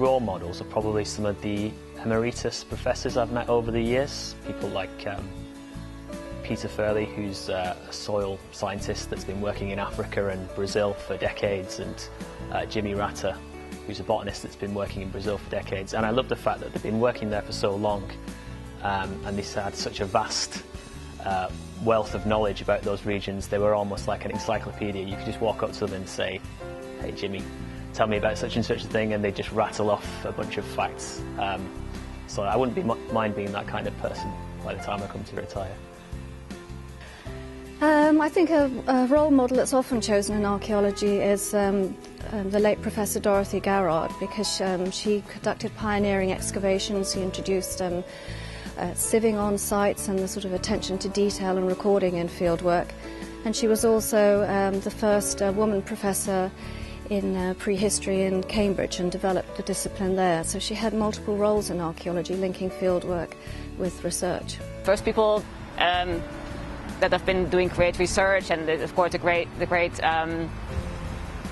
role models are probably some of the emeritus professors I've met over the years. People like Peter Furley, who's a soil scientist that's been working in Africa and Brazil for decades, and Jimmy Ratter, who's a botanist that's been working in Brazil for decades. And I love the fact that they've been working there for so long, and they've had such a vast wealth of knowledge about those regions. They were almost like an encyclopedia. You could just walk up to them and say, "Hey Jimmy, tell me about such and such a thing," and they just rattle off a bunch of facts. So I wouldn't mind being that kind of person by the time I come to retire. I think a role model that's often chosen in archaeology is the late Professor Dorothy Garrard, because she conducted pioneering excavations. She introduced sieving on sites and the sort of attention to detail and recording in fieldwork. And she was also the first woman professor in prehistory in Cambridge and developed the discipline there. So she had multiple roles in archaeology, linking fieldwork with research. First people that have been doing great research, and of course the great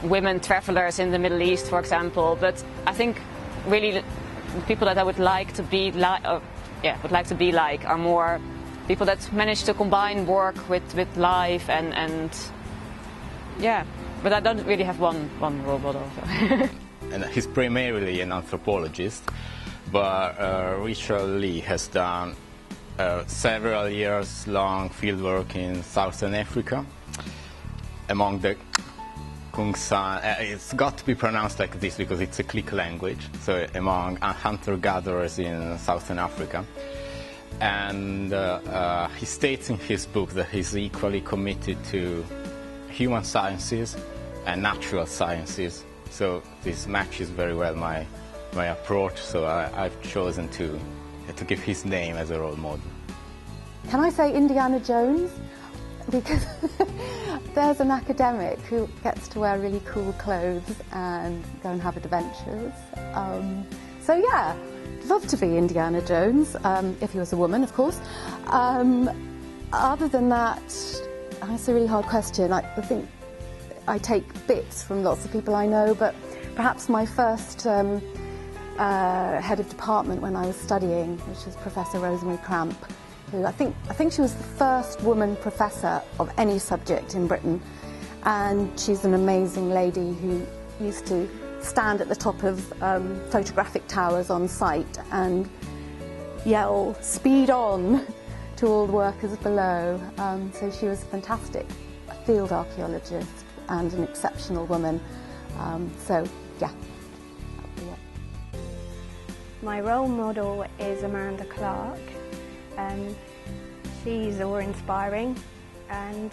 women travelers in the Middle East, for example. But I think really the people that I would like to be like, are more people that manage to combine work with life and yeah. But I don't really have one role model. So. And he's primarily an anthropologist, but Richard Lee has done several years-long fieldwork in Southern Africa, among the Kungsan. It's got to be pronounced like this because it's a click language, so among hunter-gatherers in Southern Africa. And he states in his book that he's equally committed to human sciences and natural sciences. So this matches very well my approach, so I've chosen to give his name as a role model. Can I say Indiana Jones? Because there's an academic who gets to wear really cool clothes and go and have adventures. So yeah, I'd love to be Indiana Jones, if he was a woman, of course. Other than that, that's a really hard question. I think I take bits from lots of people I know, but perhaps my first head of department when I was studying, which was Professor Rosemary Cramp, who I think she was the first woman professor of any subject in Britain, and she's an amazing lady who used to stand at the top of photographic towers on site and yell "speed on" to all the workers below. So she was a fantastic field archaeologist and an exceptional woman. So yeah. My role model is Amanda Clarke. She's awe-inspiring, and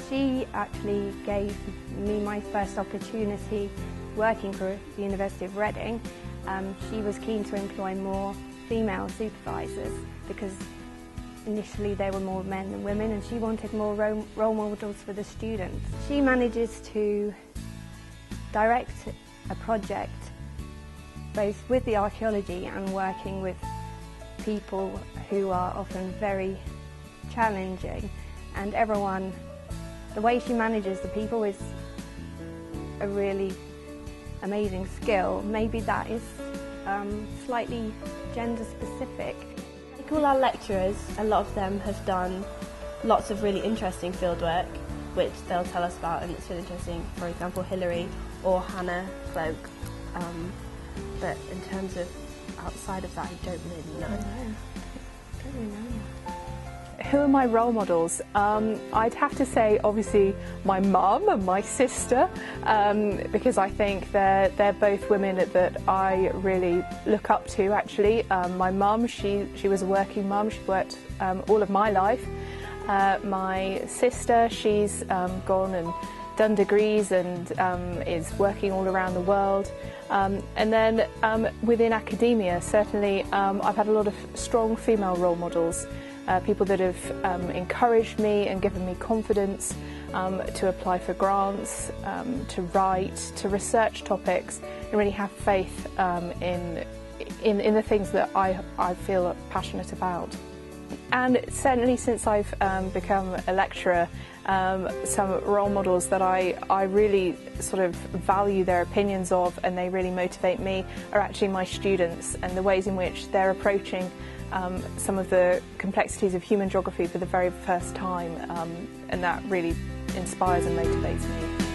she actually gave me my first opportunity working for the University of Reading. She was keen to employ more female supervisors because initially there were more men than women, and she wanted more role models for the students. She manages to direct a project both with the archaeology and working with people who are often very challenging, and everyone, the way she manages the people is a really amazing skill. Maybe that is slightly gender specific. Like all our lecturers, a lot of them have done lots of really interesting fieldwork which they'll tell us about, and it's really interesting. For example, Hilary or Hannah Clarke. But in terms of outside of that, I don't really know. Who are my role models? I'd have to say, obviously, my mum and my sister, because I think they're both women that I really look up to, actually. My mum, she was a working mum. She worked all of my life. My sister, she's gone and done degrees and is working all around the world. And then within academia, certainly I've had a lot of strong female role models, people that have encouraged me and given me confidence to apply for grants, to write, to research topics, and really have faith in the things that I feel passionate about. And certainly since I've become a lecturer, some role models that I really sort of value their opinions of, and they really motivate me, are actually my students and the ways in which they're approaching some of the complexities of human geography for the very first time, and that really inspires and motivates me.